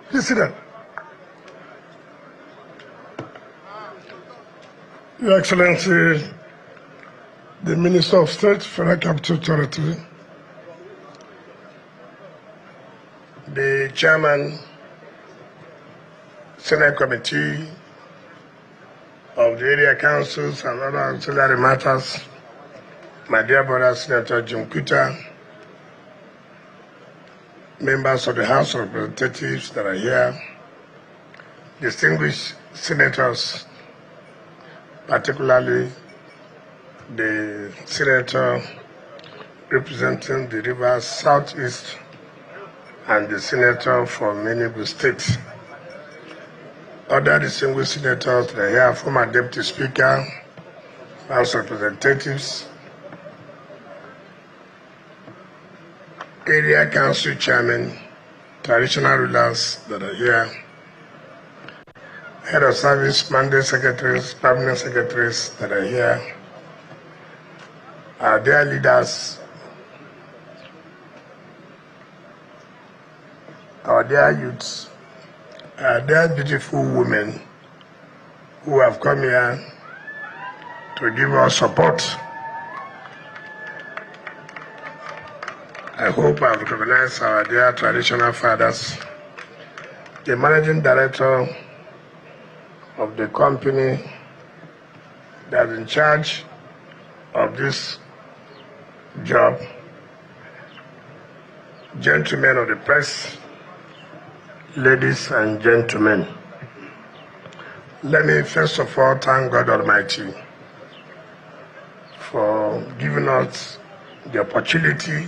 Please sit down. Your Excellency, the Minister of State, Federal Capital Territory, the Chairman, Senate Committee of the Area Councils and other ancillary matters, my dear brother Senator Jim Kuta, members of the House of Representatives that are here, distinguished senators, particularly the senator representing the Rivers Southeast and the senator from Enugu State, other distinguished senators that are here, former Deputy Speaker, House of Representatives, Area Council Chairman, traditional rulers that are here, Head of Service, Mandate Secretaries, Permanent Secretaries that are here, our dear leaders, our dear youths, our dear beautiful women who have come here to give us support. I hope I've recognized our dear traditional fathers, the managing director of the company that's in charge of this job, gentlemen of the press, ladies and gentlemen. Let me first of all thank God Almighty for giving us the opportunity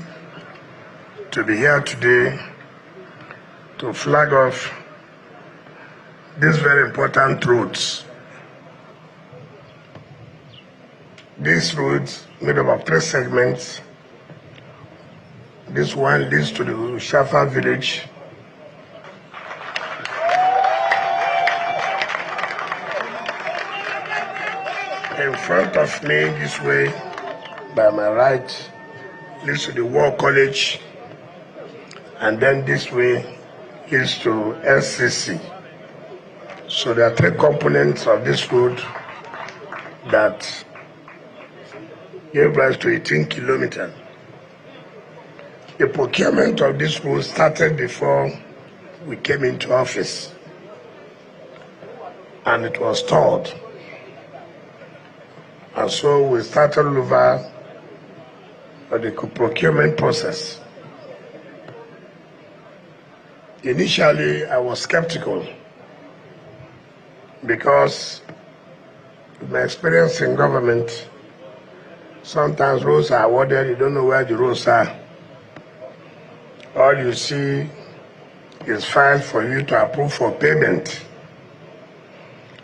to be here today to flag off these very important roads. These roads made up of 3 segments. This one leads to the Shafa village. In front of me, this way, by my right, leads to the War College, and then this way leads to SCC. So there are 3 components of this road that gave rise to 18 kilometers. The procurement of this road started before we came into office, and it was stalled. And so we started over the procurement process. Initially, I was skeptical because my experience in government, sometimes roads are awarded, you don't know where the roads are. All you see is filed for you to approve for payment.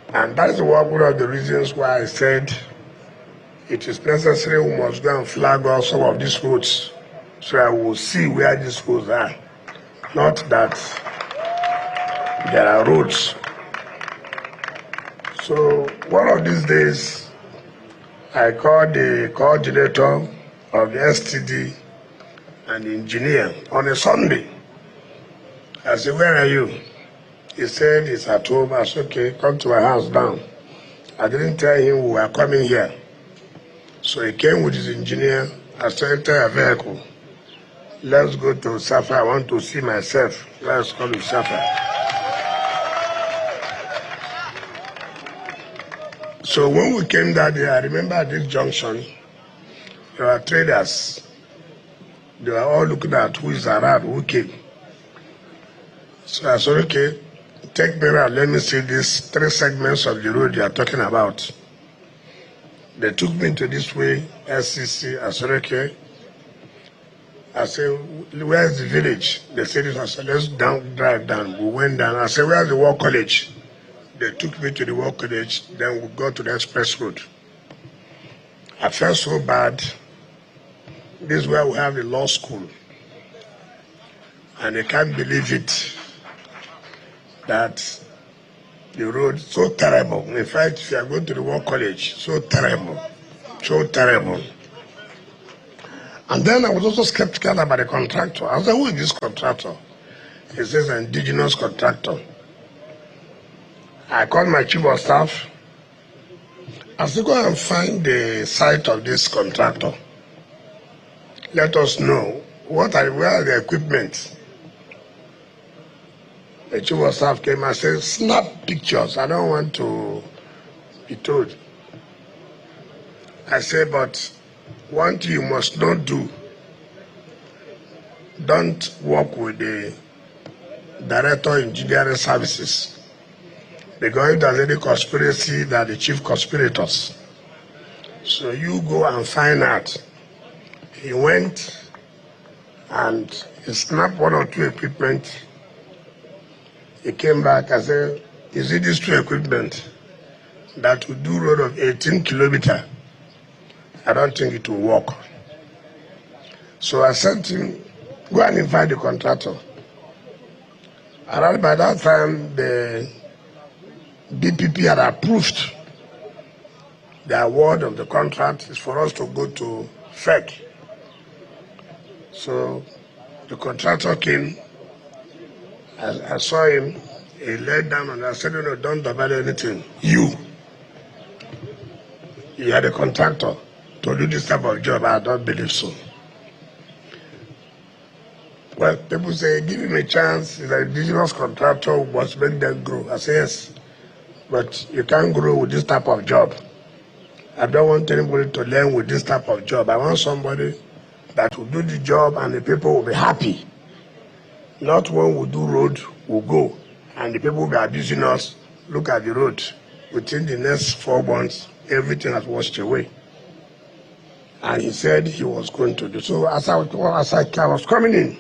And that is one of the reasons why I said it is necessary we must go and flag off some of these roads so I will see where these roads are. Not that there are roads. So one of these days, I called the coordinator of the STD and the engineer on a Sunday. I said, where are you? He said, he's at home. I said, okay, come to my house down. I didn't tell him we were coming here. So he came with his engineer. I said, enter a vehicle. Let's go to Safa. I want to see myself. Let's go to Safa. So when we came that day, I remember at this junction, there were traders. They were all looking at who is around, who came. So I said, okay, take me around. Let me see these 3 segments of the road you are talking about. They took me to this way, SCC. I said, okay. I said, where's the village? They said, I said, let's drive down. We went down. I said, where's the War College? They took me to the War College. Then we got to the express road. I felt so bad. This is where we have the law school. And I can't believe it that the road is so terrible. In fact, if you are going to the War College, so terrible. So terrible. And then I was also skeptical about the contractor. I was like, who is this contractor? It says indigenous contractor. I called my chief of staff. I said, go and find the site of this contractor. Let us know where are the equipment. The chief of staff came and said, snap pictures. I don't want to be told. I said, but one thing you must not do, don't work with the director of engineering services. Because if there's any conspiracy, they're the chief conspirators. So you go and find out. He went and he snapped one or two equipment. He came back and said, is it these two equipment that will do road of 18 kilometers? I don't think it will work. So I sent him, go and invite the contractor. Around by that time, the BPP had approved the award of the contract is for us to go to FEC. So the contractor came, I saw him, he laid down and I said, no, don't double anything. You are the contractor to do this type of job. I don't believe so. Well, people say, give him a chance. He's an indigenous contractor who must make them grow. I say, yes. But you can't grow with this type of job. I don't want anybody to learn with this type of job. I want somebody that will do the job and the people will be happy. Not when we do road, we'll go and the people will be abusing us. Look at the road. Within the next 4 months, everything has washed away. And he said he was going to do. So as I was coming in,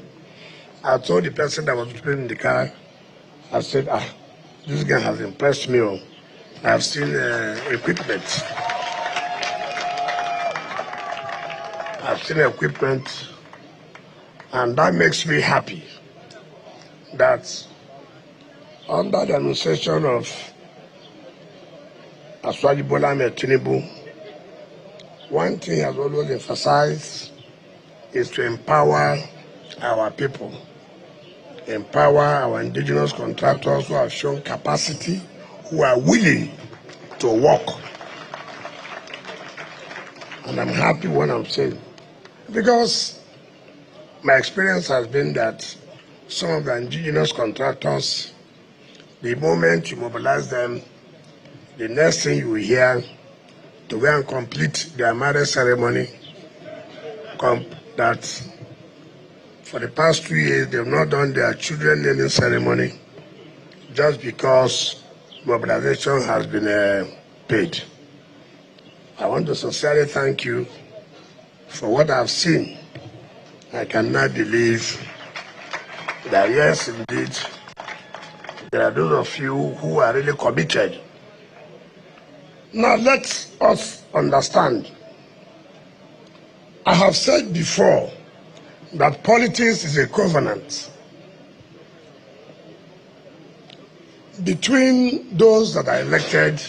I told the person that was in the car, I said, this guy has impressed me. I've seen equipment. I've seen equipment, and that makes me happy that under the administration of Asiwaju Bola Ahmed Tinubu, one thing has always emphasized is to empower our people. Empower our indigenous contractors who have shown capacity, who are willing to work. And I'm happy when I'm saying, because my experience has been that some of the indigenous contractors, the moment you mobilize them, the next thing you will hear, to go and complete their marriage ceremony, that for the past 2 years, they have not done their children naming ceremony just because mobilization has been paid. I want to sincerely thank you for what I've seen. I cannot believe that, yes, indeed, there are those of you who are really committed. Now, let us understand. I have said before that politics is a covenant between those that are elected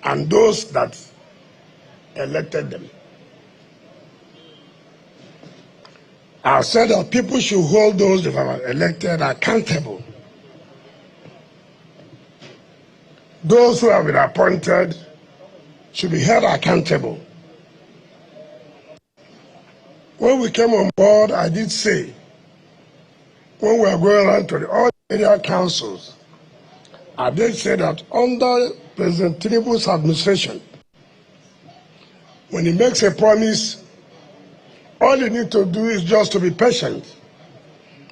and those that elected them. I have said that people should hold those that are elected accountable. Those who have been appointed should be held accountable. When we came on board, I did say, when we were going around to all area councils, I did say that under President Tinubu's administration, when he makes a promise, all you need to do is just to be patient,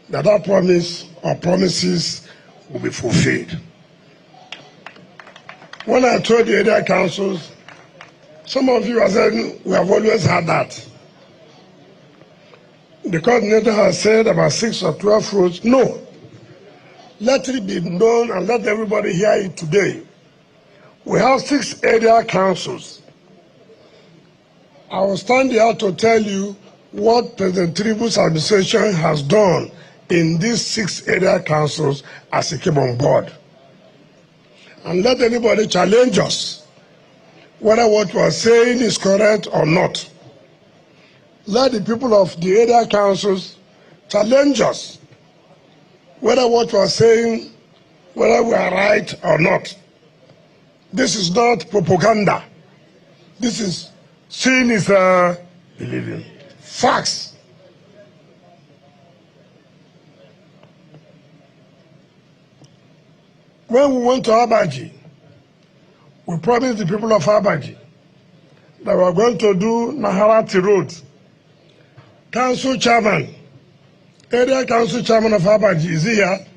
that promise or promises will be fulfilled. When I told the area councils, some of you are saying, we have always had that. The coordinator has said about 6 or 12 roads. No. Let it be known and let everybody hear it today. We have 6 area councils. I will stand here to tell you what President Tinubu's administration has done in these 6 area councils as he came on board. And let anybody challenge us, whether what we are saying is correct or not. Let the people of the area councils challenge us. whether what you are saying, whether we are right or not. This is not propaganda. This is seeing is believing. Facts. When we went to Abaji, we promised the people of Abaji that we are going to do Naharati Road. Council chairman, area council chairman of Abaji, is he here?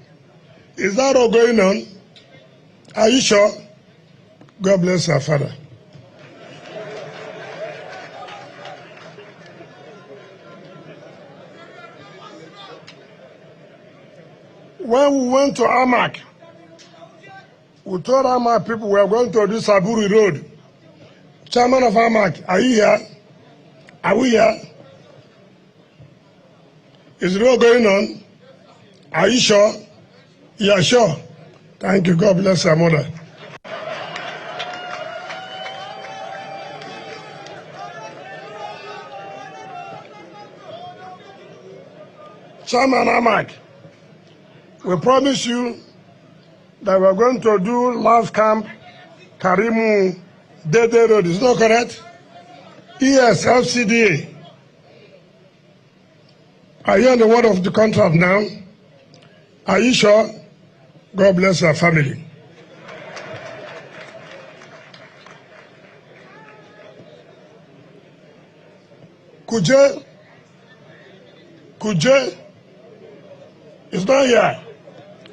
Is that all going on? Are you sure? God bless our father. When we went to Amak, we told Amak people we are going to do Saburi Road. Chairman of Amak, are you here? Are we here? Is it all going on? Are you sure? Yeah, sure. Thank you. God bless our mother. Chairman Amak, we promise you that we're going to do last camp Karimu Dede Road. Is not correct? Yes, FCDA. Are you on the word of the contract now? Are you sure? God bless our family. Kuje is not here,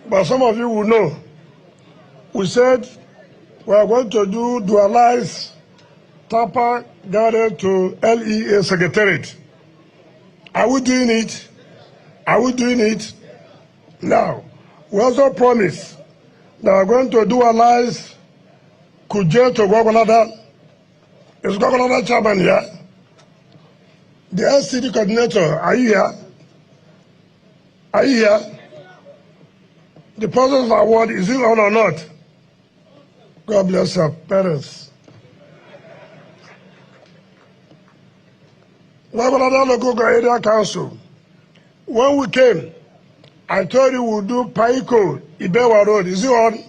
but some of you will know. We said we are going to do dualize Tapa Garden to LEA Secretariat. Are we doing it? Are we doing it? Now, we also promise that we are going to dualize Kuje to Gwagwalada. Is Gwagwalada chairman here? The LCD coordinator, are you here? Are you here? The process of award, is it on or not? God bless our parents. Gwagwalada Local Area Council. When we came, I told you we'll do Paiko Ibewa Road. Is it on?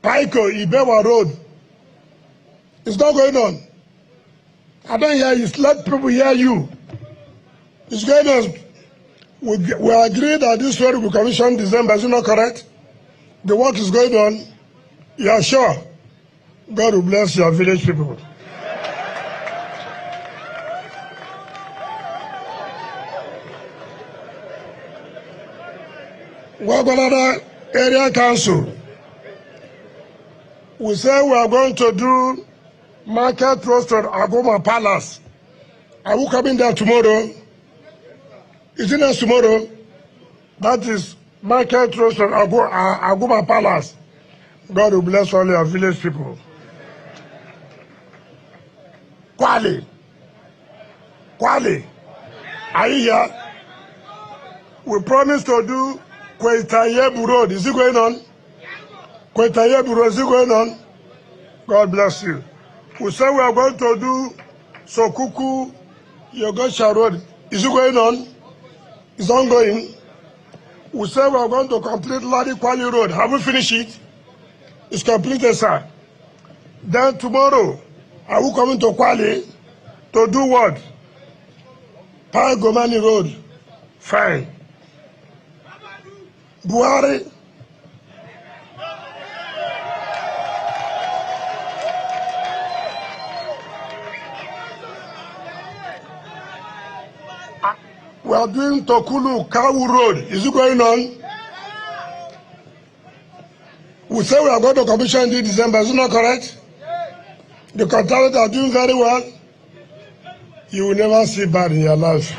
Paiko Ibewa Road. It's not going on. I don't hear you. Let people hear you. It's going on. We agree that this road will be commissioned December. Is it not correct? The work is going on. You are sure? God will bless your village people. Gwagwalada Area Council. We say we are going to do Market Road at Agoma Palace. Are we coming there tomorrow? Is it not tomorrow? That is Market Road at Agoma Palace. God will bless all your village people. Kwale. Are you here? We promise to do Kwetayebu Road. Is it going on? Kwetayebu Road, is it going on? God bless you. We say we are going to do Sokuku Yogosha Road. Is it going on? It's ongoing. We say we are going to complete Ladi Kwali Road. Have we finished it? It's completed, sir. Then tomorrow, are we coming to Kwali to do what? Gomani Road. Fine. Buhari. We are doing Tokulu Kawu Road. Is it going on? We say we are going to commission in December. Is it not correct? The contractors are doing very well. You will never see bad in your life.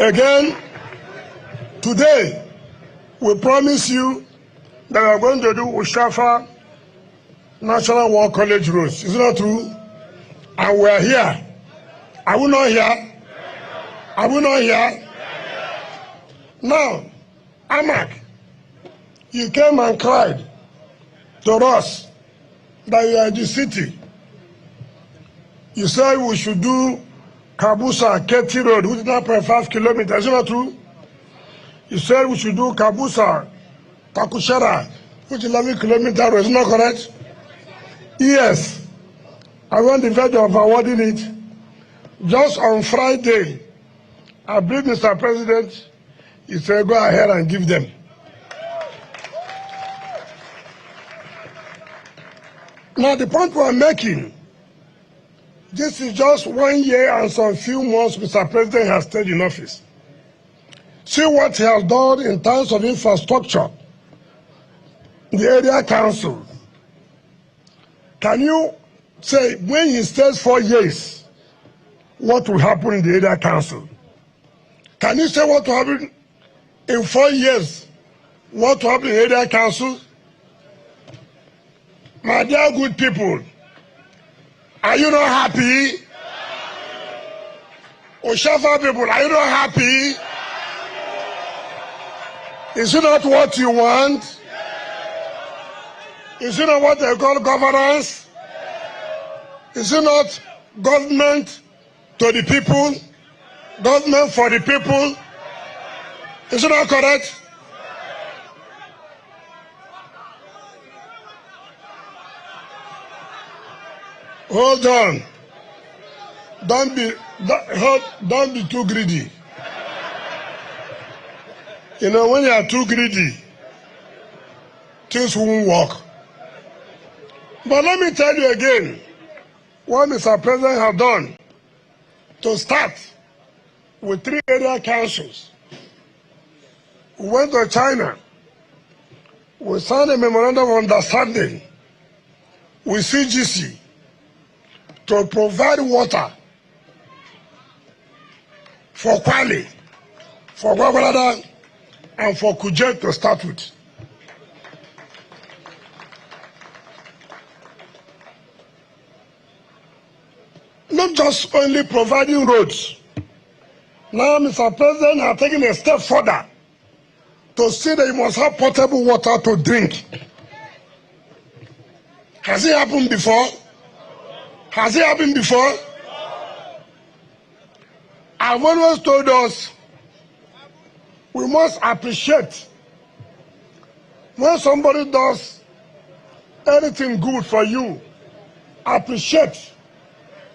Again, today, we promise you that we are going to do Ushafa National War College Roads. Is it not true? And we are here. Are we not here? Are we not here? Now, Amak, you came and cried to us that you are in the city. You said we should do Kabusa, Keti Road, which is 9.5 kilometers. Is it not true? You said we should do Kabusa, Takushara, which is 11 kilometers. Is it not correct? Yes. I want the verge of awarding it. Just on Friday, I believe Mr. President, he said go ahead and give them. Now the point we're making, this is just 1 year and some few months Mr. President has stayed in office. See what he has done in terms of infrastructure, the area council. Can you say when he stays 4 years, what will happen in the area council? Can you say what will happen in 4 years? What will happen in the area council? My dear good people, are you not happy? Oshafa people, are you not happy? Is it not what you want? Is it not what they call governance? Is it not government to the people? Government for the people? Is it not correct? Hold on. Don't be too greedy. You know, when you are too greedy, things won't work. But let me tell you again, what Mr. President has done to start with 3 area councils. We went to China. We signed a memorandum of understanding with CGC to provide water for Kwale, for Gwagwalada, and for Kuje to start with. Not just only providing roads. Now, Mr. President has taken a step further to see that you must have potable water to drink. Has it happened before? Has it happened before? I've always told us we must appreciate when somebody does anything good for you. Appreciate.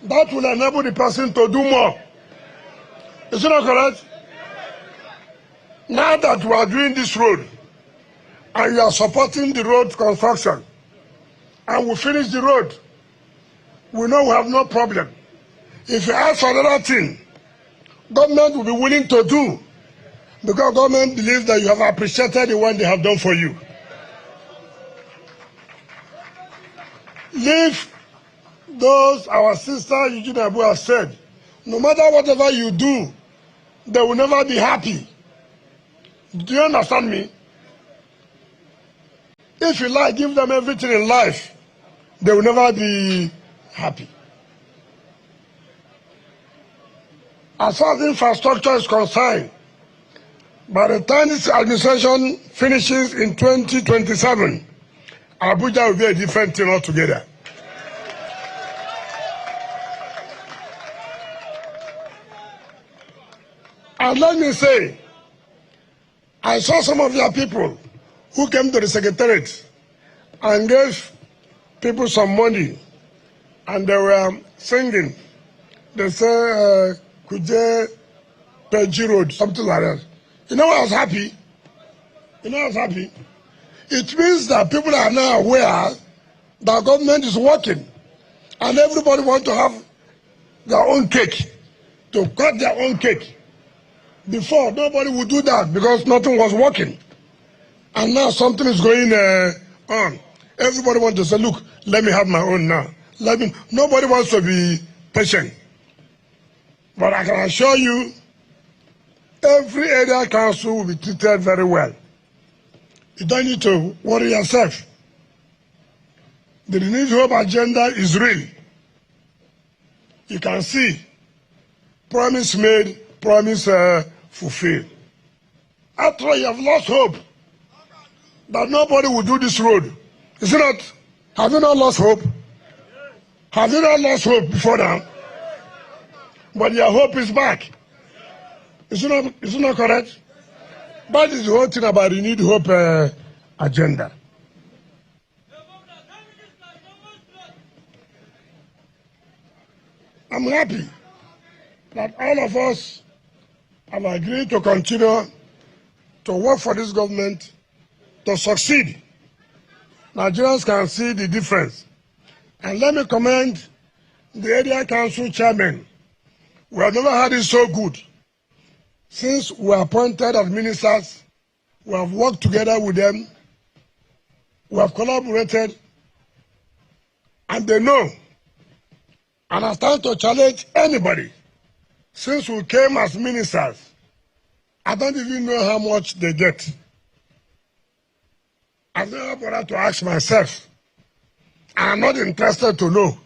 That will enable the person to do more. Is it not correct? Now that we are doing this road and you are supporting the road construction and we finish the road, we know we have no problem. If you ask for another thing, government will be willing to do, because government believes that you have appreciated the one they have done for you. Leave those, our sister Eugene Abu has said, no matter whatever you do, they will never be happy. Do you understand me? If you like, give them everything in life, they will never be happy. As far as infrastructure is concerned, by the time this administration finishes in 2027, Abuja will be a different thing altogether. And let me say, I saw some of your people who came to the secretariat and gave people some money, and they were singing. They say, Kuje Peji Road, something like that. You know, I was happy. You know, I was happy. It means that people are now aware that government is working, and everybody wants to have their own cake, to cut their own cake. Before, nobody would do that because nothing was working. And now something is going on. Everybody wants to say, look, let me have my own now. Nobody wants to be patient. But I can assure you, every area council will be treated very well. You don't need to worry yourself. The Renewed Hope agenda is real. You can see, promise made, promise fulfilled. After all, you have lost hope that nobody will do this road. Is it not? Have you not lost hope? Have you not lost hope before now? but their hope is back. Is it not correct? That is the whole thing about renewed hope agenda. I'm happy that all of us have agreed to continue to work for this government to succeed. Nigerians can see the difference. And let me commend the area council chairman. We have never had it so good. Since we were appointed as ministers, we have worked together with them, we have collaborated, and they know. And I stand to challenge anybody. Since we came as ministers, I don't even know how much they get. I've never bothered to ask myself. I'm not interested to know.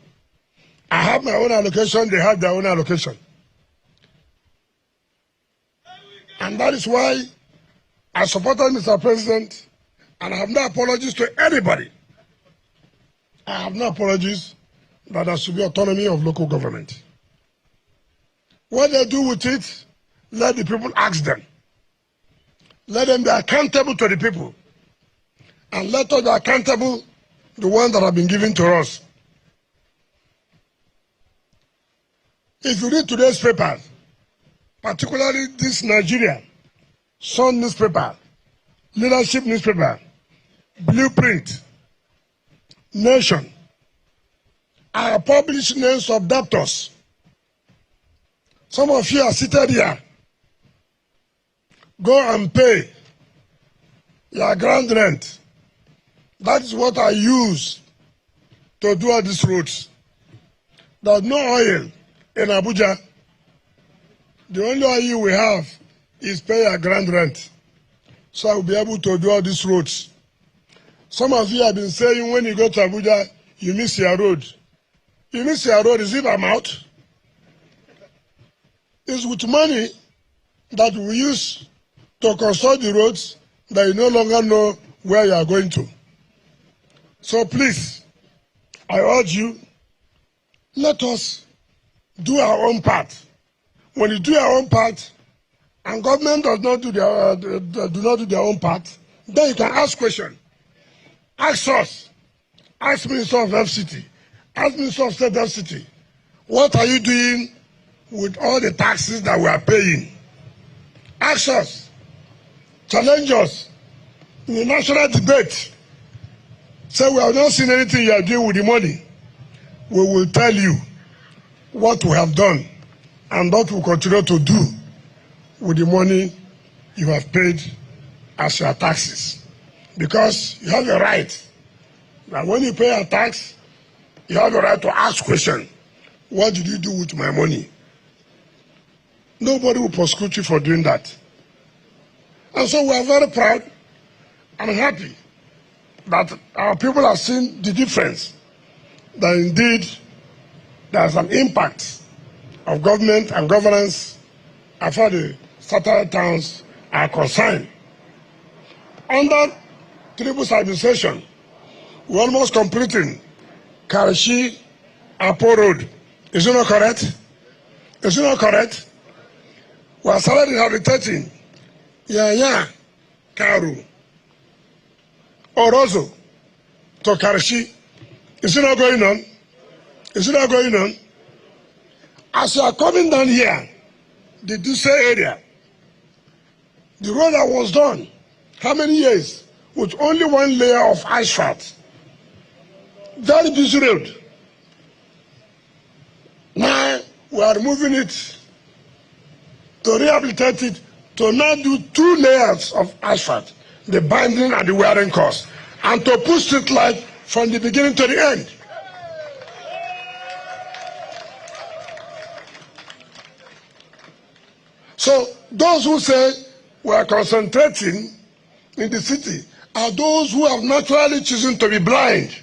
I have my own allocation, they have their own allocation. And that is why I supported Mr. President, and I have no apologies to anybody. I have no apologies that there should be autonomy of local government. What they do with it, let the people ask them. Let them be accountable to the people. And let us be accountable to the ones that have been given to us. If you read today's paper, particularly this Nigeria, Sun newspaper, Leadership newspaper, Blueprint, Nation, I published names of debtors. Some of you are seated here. Go and pay your ground rent. That is what I use to do all these roads. There's no oil in Abuja. The only oil we have is pay your ground rent. So I will be able to do all these roads. Some of you have been saying when you go to Abuja, you miss your road. You miss your road, is it amount? It's with money that we use to construct the roads that you no longer know where you are going to. So please, I urge you, let us do our own part. When you do your own part, and government does not do their own part, then you can ask questions. Ask us. Ask Minister of FCT. Ask Minister of State FCT. What are you doing with all the taxes that we are paying? Ask us. Challenge us in the national debate. Say we have not seen anything you are doing with the money. We will tell you what we have done and what we will continue to do with the money you have paid as your taxes. Because you have a right that when you pay a tax, you have a right to ask questions. What did you do with my money? Nobody will prosecute you for doing that. And so we are very proud and happy that our people have seen the difference, that indeed there is an impact of government and governance as far as the satellite towns are concerned. Under Tinubu's administration, we're almost completing Karachi Apo Road. Is it not correct? Is it not correct? We are started rehabilitating Yanya, Karu, Orozo to Karachi. Is it not going on? Is it not going on? As you are coming down here, the Duse area, the road that was done, how many years? With only one layer of asphalt. Very busy road. Now we are moving it to rehabilitate it, to now do 2 layers of asphalt, the binding and the wearing course, and to put street light from the beginning to the end. So those who say we are concentrating in the city are those who have naturally chosen to be blind,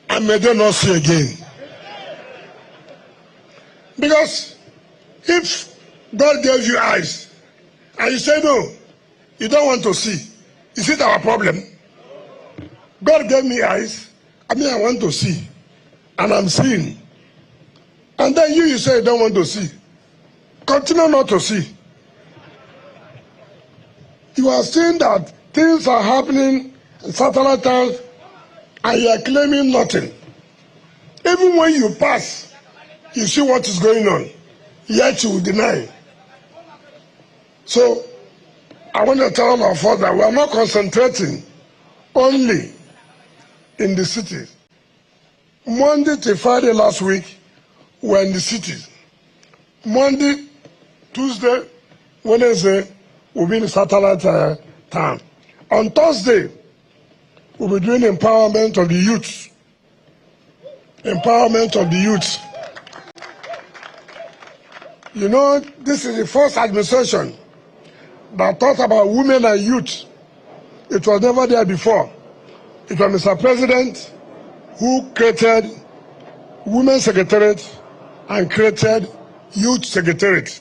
and may they not see again. Because if God gave you eyes and you say no, you don't want to see, is it our problem? God gave me eyes, I want to see, and I'm seeing. And then you say you don't want to see. continue not to see. You are seeing that things are happening in satellite towns and you are claiming nothing. Even when you pass, you see what is going on, yet you deny. So I want to tell all of us that we are not concentrating only in the cities. Monday to Friday last week, we were in the cities. Monday, Tuesday, Wednesday, we'll be in the satellite town. On Thursday, we'll be doing empowerment of the youth. Empowerment of the youth. You know, this is the first administration that thought about women and youth. It was never there before. It was Mr. President who created Women's Secretariat and created Youth Secretariat.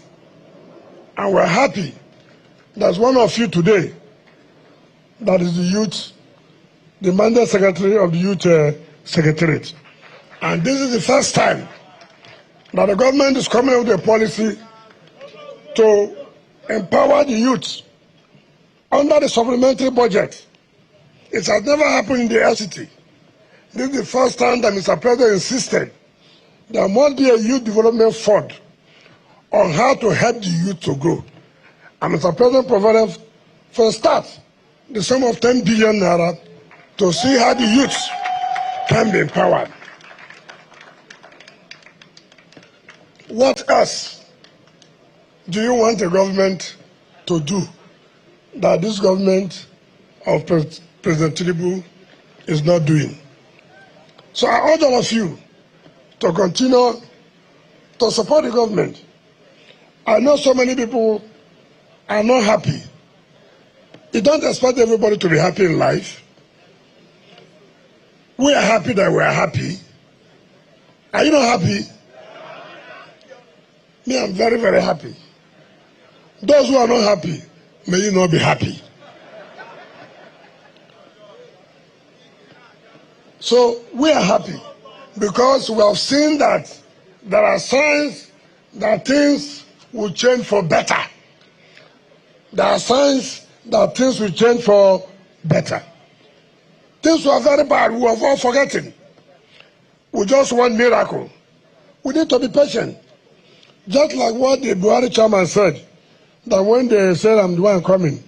And we're happy there's one of you today that is the youth, the mandate secretary of the Youth Secretariat. And this is the first time that the government is coming up with a policy to empower the youth under the supplementary budget. It has never happened in the LCT. This is the first time that Mr. President insisted there must be a youth development fund on how to help the youth to grow. And Mr. President provided for a start the sum of 10 billion naira to see how the youth can be empowered. What else do you want the government to do that this government of President Tinubu is not doing? So I urge all of you to continue to support the government. I know so many people are not happy. You don't expect everybody to be happy in life. We are happy that we are happy. Are you not happy? Me, I'm very, very happy. Those who are not happy, may you not be happy. So we are happy because we have seen that there are signs that things will change for better. There are signs that things will change for better. Things were very bad. We have all forgotten. We just want miracle. We need to be patient. Just like what the Buhari chairman said, that when they said I'm the one coming,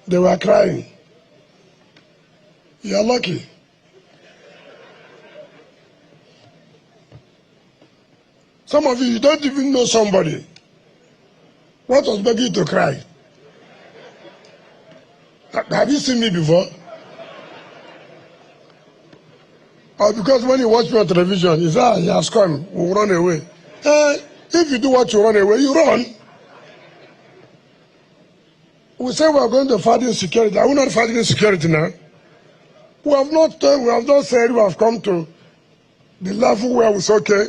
they were crying. You are lucky. Some of you don't even know somebody. What was making you to cry? Have you seen me before? Or because when you watch me on television, you say, he has come, we'll run away. If you do what you run away, you run. We say we are going to fight insecurity. Are we not fighting insecurity now? We have not said we have come to the level where we say, okay,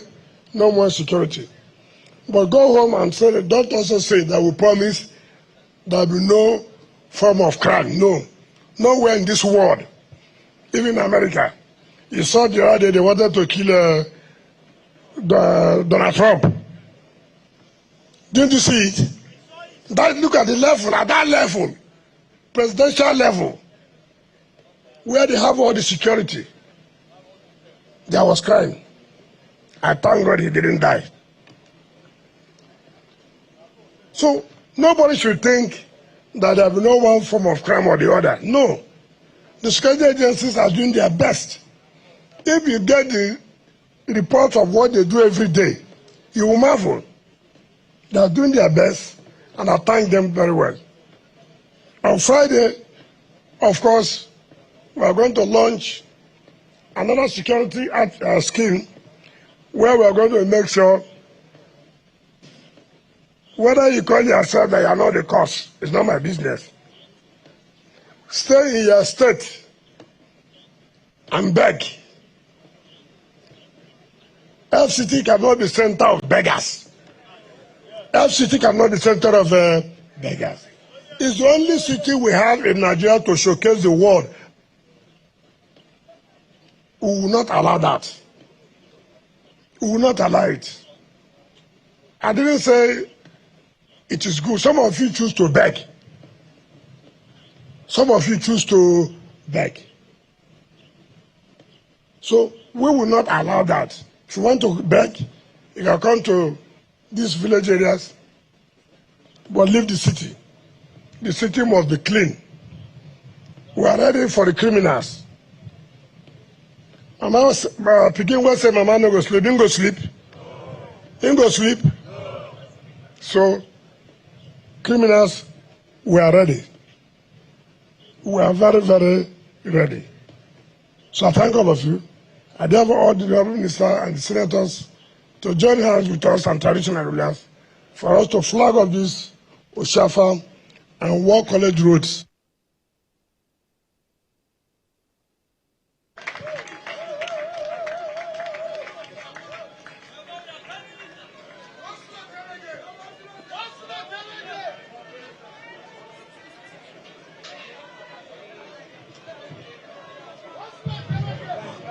no more security. But go home and say that. Don't also say that we promise there will be no form of crime. No. Nowhere in this world, even in America. You saw the other day they wanted to kill Donald Trump. Didn't you see it? Look at the level, at that level, presidential level, where they have all the security. There was crime. I thank God he didn't die. So nobody should think that there will be no one form of crime or the other. No. The security agencies are doing their best. If you get the report of what they do every day, you will marvel. They are doing their best, and I thank them very well. On Friday, of course, we are going to launch another security scheme where we are going to make sure whether you call yourself that you are not the cause, it's not my business. Stay in your state and beg. FCT cannot be center of beggars. FCT cannot be center of beggars. It's the only city we have in Nigeria to showcase the world. We will not allow that. We will not allow it. I didn't say it is good. Some of you choose to beg. Some of you choose to beg. So we will not allow that. If you want to beg, you can come to these village areas, but leave the city. The city must be clean. We are ready for the criminals. Mama picking what say Mama no go sleep. Didn't go sleep. Didn't go sleep. So criminals, we are ready. We are very, very ready. So I thank all of you. I therefore all the ministers and the senators to join hands with us and traditional rulers for us to flag up this Oshafa and War College roads.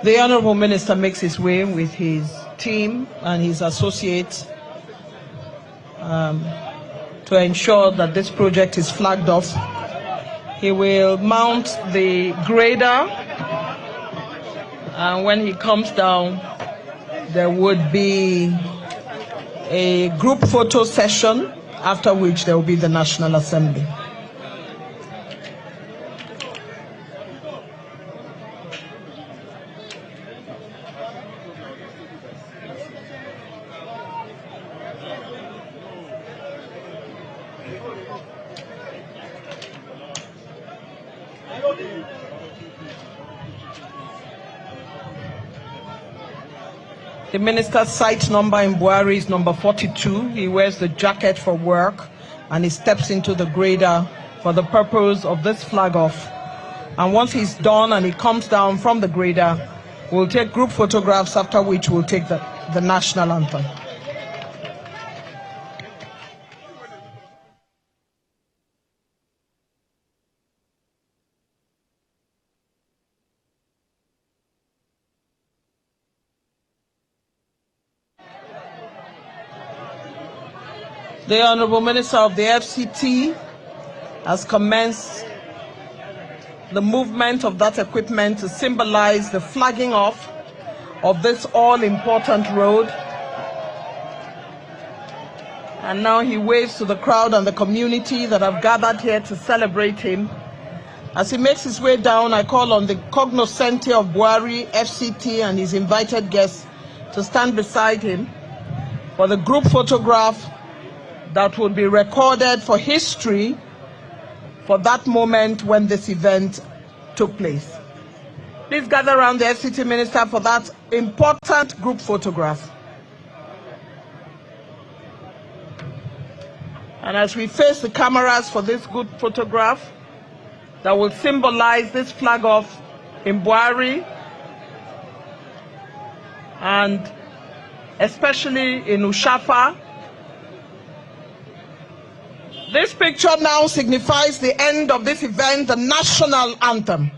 The Honourable Minister makes his way with his team and his associates to ensure that this project is flagged off. He will mount the grader, and when he comes down, there would be a group photo session, after which there will be the National Assembly. The minister's site number in Buhari is number 42. He wears the jacket for work and he steps into the grader for the purpose of this flag off. And once he's done and he comes down from the grader, we'll take group photographs, after which we'll take the national anthem. The Honourable Minister of the FCT has commenced the movement of that equipment to symbolize the flagging off of this all-important road. And now he waves to the crowd and the community that have gathered here to celebrate him. As he makes his way down, I call on the cognoscenti of Buhari, FCT, and his invited guests to stand beside him for the group photograph that will be recorded for history for that moment when this event took place. Please gather around the FCT Minister for that important group photograph. And as we face the cameras for this good photograph that will symbolize this flag off in Buhari and especially in Oshafa, this picture now signifies the end of this event, the national anthem.